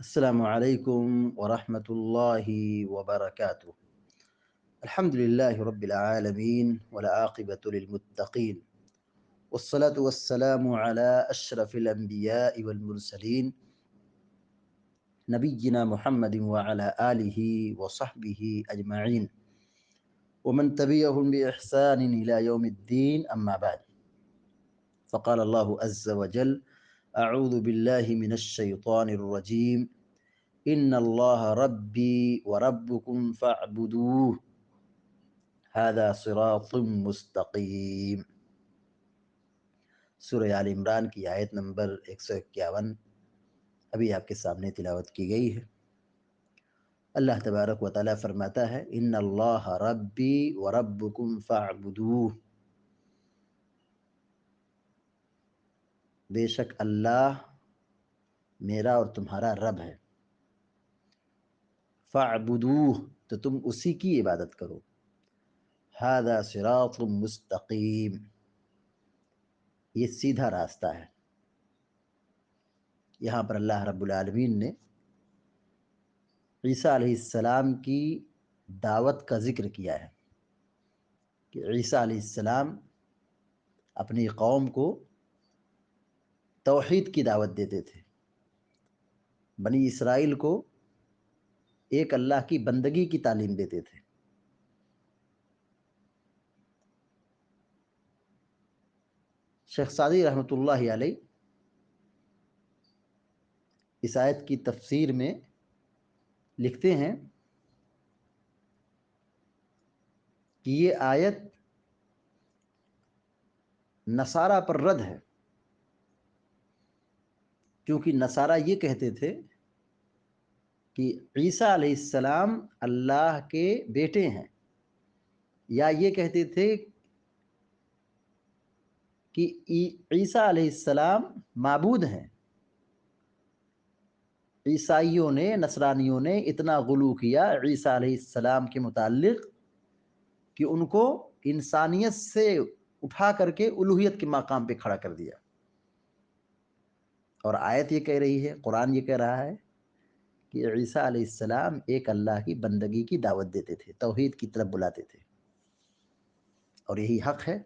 السلام عليكم ورحمة الله وبركاته. الحمد لله رب العالمين والعاقبة للمتقين، والصلاة والسلام على أشرف الأنبياء والمرسلين نبينا محمد وعلى آله وصحبه أجمعين ومن تبعهم بإحسان إلى يوم الدين، أما بعد. فقال الله عز وجل: أعوذ بالله من الشيطان الرجيم. إن الله ربي وربكم فاعبدوه هذا صراط مستقیم۔ سورہ آل عمران کی آیت نمبر 151 ابھی آپ کے سامنے تلاوت کی گئی ہے۔ اللہ تبارک و تعالیٰ فرماتا ہے: ان اللہ ربی وربکم فاعبدوہ، بے شک اللہ میرا اور تمہارا رب ہے، فاعبدوہ تو تم اسی کی عبادت کرو، ھذا صراط مستقیم، یہ سیدھا راستہ ہے۔ یہاں پر اللہ رب العالمین نے عیسیٰ علیہ السلام کی دعوت کا ذکر کیا ہے کہ عیسیٰ علیہ السلام اپنی قوم کو توحید کی دعوت دیتے تھے، بنی اسرائیل کو ایک اللہ کی بندگی کی تعلیم دیتے تھے۔ شیخ سعدی رحمۃ اللہ علیہ اس آیت کی تفسیر میں لکھتے ہیں کہ یہ آیت نصارہ پر رد ہے، کیونکہ نصارہ یہ کہتے تھے کہ عیسیٰ علیہ السلام اللہ کے بیٹے ہیں، یا یہ کہتے تھے کہ عیسیٰ علیہ السلام معبود ہیں۔ عیسائیوں نے، نصرانیوں نے اتنا غلو کیا عیسیٰ علیہ السلام کے متعلق کہ ان کو انسانیت سے اٹھا کر کے الوہیت کے مقام پہ کھڑا کر دیا۔ اور آیت یہ کہہ رہی ہے، قرآن یہ کہہ رہا ہے کہ عیسیٰ علیہ السلام ایک اللہ کی بندگی کی دعوت دیتے تھے، توحید کی طرف بلاتے تھے، اور یہی حق ہے،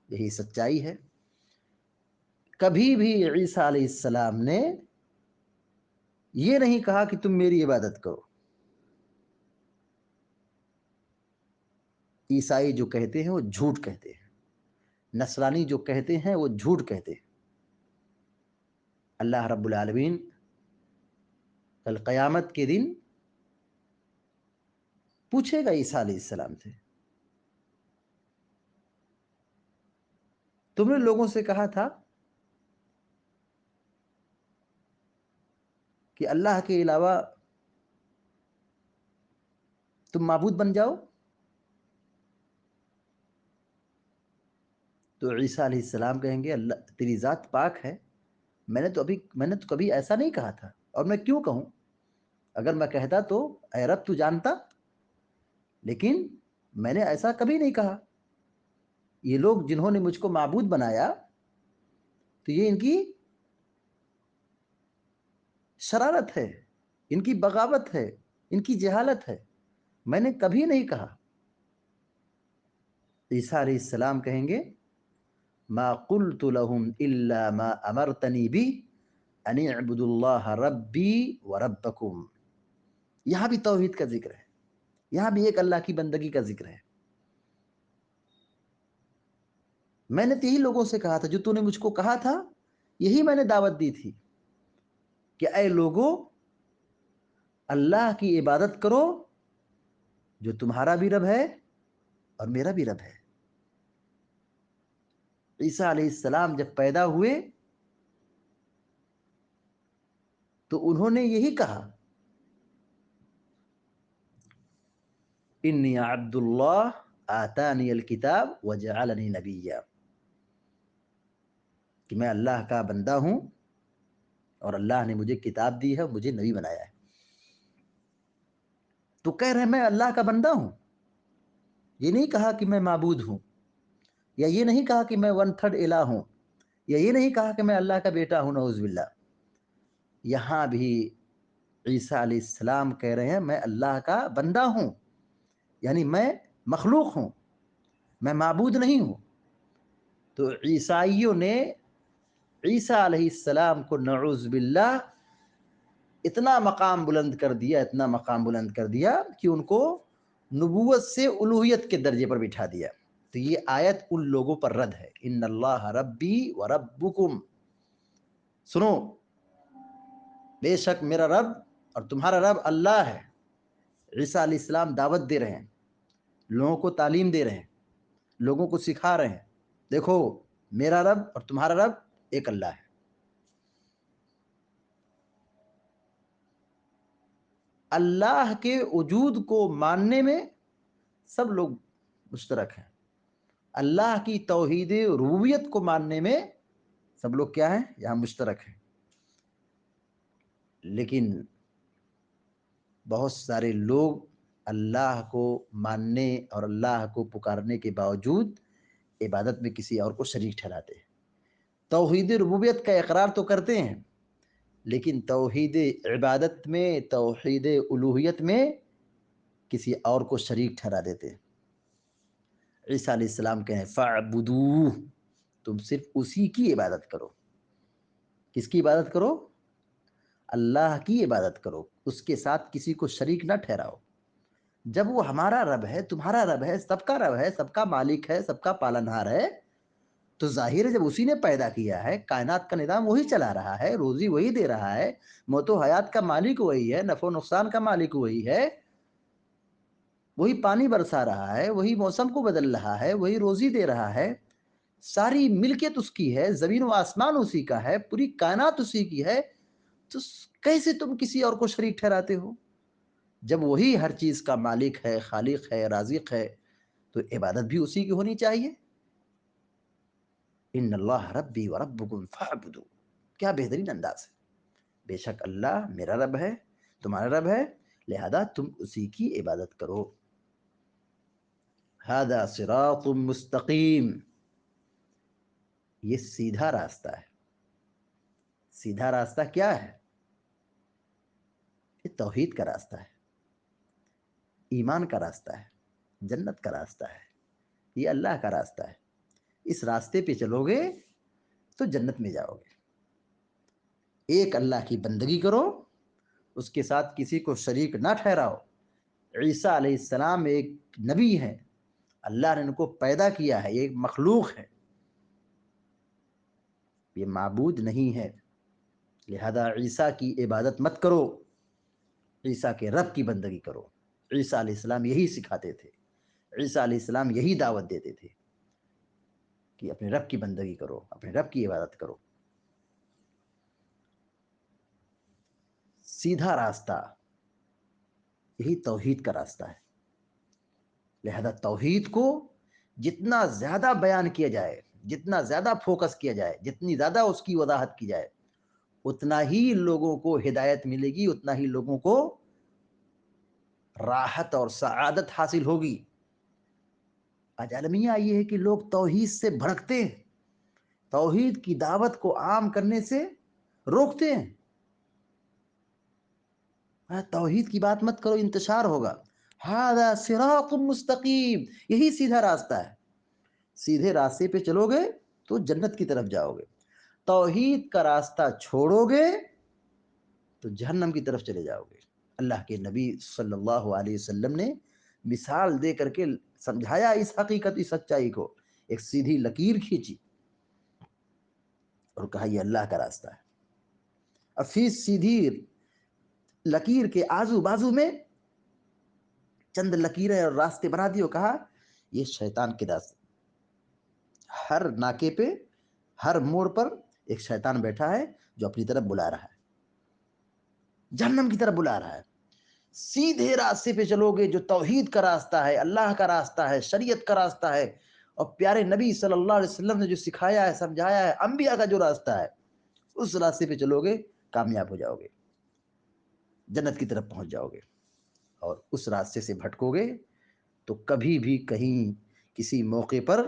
یہی سچائی ہے۔ کبھی بھی عیسیٰ علیہ السلام نے یہ نہیں کہا کہ تم میری عبادت کرو۔ عیسائی جو کہتے ہیں وہ جھوٹ کہتے ہیں، نصرانی جو کہتے ہیں وہ جھوٹ کہتے ہیں۔ اللہ رب العالمین کل قیامت کے دن پوچھے گا عیسیٰ علیہ السلام سے، تم نے لوگوں سے کہا تھا کہ اللہ کے علاوہ تم معبود بن جاؤ، تو عیسیٰ علیہ السلام کہیں گے اللہ تیری ذات پاک ہے، میں نے تو کبھی ایسا نہیں کہا تھا، اور میں کیوں کہوں؟ اگر میں کہتا تو اے رب تو جانتا، لیکن میں نے ایسا کبھی نہیں کہا۔ یہ لوگ جنہوں نے مجھ کو معبود بنایا تو یہ ان کی شرارت ہے، ان کی بغاوت ہے، ان کی جہالت ہے، میں نے کبھی نہیں کہا۔ عیسیٰ علیہ السلام کہیں گے ما قلت لهم الا ما امرتنی به ان اعبدوا اللہ ربی وربکم۔ یہاں بھی توحید کا ذکر ہے، یہاں بھی ایک اللہ کی بندگی کا ذکر ہے۔ میں نے یہی لوگوں سے کہا تھا، جو تو نے مجھ کو کہا تھا یہی میں نے دعوت دی تھی کہ اے لوگو اللہ کی عبادت کرو جو تمہارا بھی رب ہے اور میرا بھی رب ہے۔ عیسیٰ علیہ السلام جب پیدا ہوئے تو انہوں نے یہی کہا انی عبد اللہ آتانی الکتاب وجعلنی نبیا، کہ میں اللہ کا بندہ ہوں اور اللہ نے مجھے کتاب دی ہے اور مجھے نبی بنایا ہے۔ تو کہہ رہے ہیں میں اللہ کا بندہ ہوں، یہ نہیں کہا کہ میں معبود ہوں، یا یہ نہیں کہا کہ میں 1/3 الہ ہوں، یا یہ نہیں کہا کہ میں اللہ کا بیٹا ہوں، نعوذ باللہ۔ یہاں بھی عیسیٰ علیہ السلام کہہ رہے ہیں میں اللہ کا بندہ ہوں، یعنی میں مخلوق ہوں، میں معبود نہیں ہوں۔ تو عیسائیوں نے عیسیٰ علیہ السلام کو نعوذ باللہ اتنا مقام بلند کر دیا، اتنا مقام بلند کر دیا کہ ان کو نبوت سے الوہیت کے درجے پر بٹھا دیا۔ تو یہ آیت ان لوگوں پر رد ہے، ان اللہ ربی و ربکم، سنو بے شک میرا رب اور تمہارا رب اللہ ہے۔ عیسیٰ علیہ السلام دعوت دے رہے ہیں، لوگوں کو تعلیم دے رہے ہیں، لوگوں کو سکھا رہے ہیں، دیکھو میرا رب اور تمہارا رب ایک اللہ ہے۔ اللہ کے وجود کو ماننے میں سب لوگ مشترک ہیں، اللہ کی توحید ربوبیت کو ماننے میں سب لوگ کیا ہیں؟ یہاں مشترک ہیں۔ لیکن بہت سارے لوگ اللہ کو ماننے اور اللہ کو پکارنے کے باوجود عبادت میں کسی اور کو شریک ٹھہراتے ہیں۔ توحید ربوبیت کا اقرار تو کرتے ہیں، لیکن توحید عبادت میں، توحید الوہیت میں کسی اور کو شریک ٹھہرا دیتے ہیں۔ عیسیٰ علیہ السلام کہیں فَاعْبُدُوهُ، تم صرف اسی کی عبادت کرو۔ کس کی عبادت کرو؟ اللہ کی عبادت کرو، اس کے ساتھ کسی کو شریک نہ ٹھہراؤ۔ جب وہ ہمارا رب ہے، تمہارا رب ہے، سب کا رب ہے، سب کا مالک ہے، سب کا پالنہار ہے، تو ظاہر ہے جب اسی نے پیدا کیا ہے، کائنات کا نظام وہی چلا رہا ہے، روزی وہی دے رہا ہے، موت و حیات کا مالک وہی ہے، نفع و نقصان کا مالک وہی ہے، وہی پانی برسا رہا ہے، وہی موسم کو بدل رہا ہے، وہی روزی دے رہا ہے، ساری ملکیت اس کی ہے، زمین و آسمان اسی کا ہے، پوری کائنات اسی کی ہے، تو کیسے تم کسی اور کو شریک ٹھہراتے ہو؟ جب وہی ہر چیز کا مالک ہے، خالق ہے، رازق ہے، تو عبادت بھی اسی کی ہونی چاہیے۔ ان اللہ ربی و ربکم فاعبدوا، کیا بہترین انداز ہے۔ بے شک اللہ میرا رب ہے، تمہارا رب ہے، لہذا تم اسی کی عبادت کرو۔ ھذا صراط مستقیم، یہ سیدھا راستہ ہے۔ سیدھا راستہ کیا ہے؟ یہ توحید کا راستہ ہے، ایمان کا راستہ ہے، جنت کا راستہ ہے، یہ اللہ کا راستہ ہے۔ اس راستے پہ چلو گے تو جنت میں جاؤ گے۔ ایک اللہ کی بندگی کرو، اس کے ساتھ کسی کو شریک نہ ٹھہراؤ۔ عیسیٰ علیہ السلام ایک نبی ہے، اللہ نے ان کو پیدا کیا ہے، یہ ایک مخلوق ہے، یہ معبود نہیں ہے، لہذا عیسیٰ کی عبادت مت کرو، عیسیٰ کے رب کی بندگی کرو۔ عیسیٰ علیہ السلام یہی سکھاتے تھے، عیسیٰ علیہ السلام یہی دعوت دیتے تھے کہ اپنے رب کی بندگی کرو، اپنے رب کی عبادت کرو۔ سیدھا راستہ یہی توحید کا راستہ ہے، لہذا توحید کو جتنا زیادہ بیان کیا جائے، جتنا زیادہ فوکس کیا جائے، جتنی زیادہ اس کی وضاحت کی جائے، اتنا ہی لوگوں کو ہدایت ملے گی، اتنا ہی لوگوں کو راحت اور سعادت حاصل ہوگی۔ آج المیہ یہ ہے کہ لوگ توحید سے بھڑکتے ہیں، توحید کی دعوت کو عام کرنے سے روکتے ہیں۔ توحید کی بات مت کرو، انتشار ہوگا۔ ھذا صراط مستقیم، یہی سیدھا راستہ ہے۔ سیدھے راستے پہ چلو گے تو جنت کی طرف جاؤ گے، توحید کا راستہ چھوڑو گے تو جہنم کی طرف چلے جاؤ گے۔ اللہ کے نبی صلی اللہ علیہ وسلم نے مثال دے کر کے سمجھایا اس حقیقت، اس سچائی کو، ایک سیدھی لکیر کھینچی اور کہا یہ اللہ کا راستہ ہے۔ اور پھر سیدھی لکیر کے آزو بازو میں چند لکیریں اور راستے بنا دی اور کہا یہ شیطان کے راستے۔ ہر ناکے پہ، ہر موڑ پر ایک شیطان بیٹھا ہے جو اپنی طرف بلا رہا ہے، جہنم کی طرف بلا رہا ہے۔ سیدھے راستے پہ چلو گے جو توحید کا راستہ ہے، اللہ کا راستہ ہے، شریعت کا راستہ ہے، اور پیارے نبی صلی اللہ علیہ وسلم نے جو سکھایا ہے، سمجھایا ہے، انبیاء کا جو راستہ ہے، اس راستے پہ چلو گے کامیاب ہو جاؤ گے، جنت کی طرف پہنچ جاؤ گے۔ اور اس راستے سے بھٹکو گے تو کبھی بھی کہیں کسی موقع پر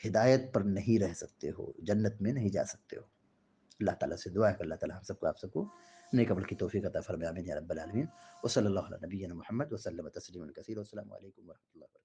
ہدایت پر نہیں رہ سکتے ہو، جنت میں نہیں جا سکتے ہو۔ اللہ تعالیٰ سے دعا ہے کہ اللہ تعالیٰ ہم سب کو آپ سب کو نیک عمل کی توفیق عطا فرمائے، آمین یا رب العالمین۔ وصلی اللہ علی نبینا محمد وسلم تسلیما کثیرا، والسلام علیکم ورحمۃ اللہ وبرکاتہ۔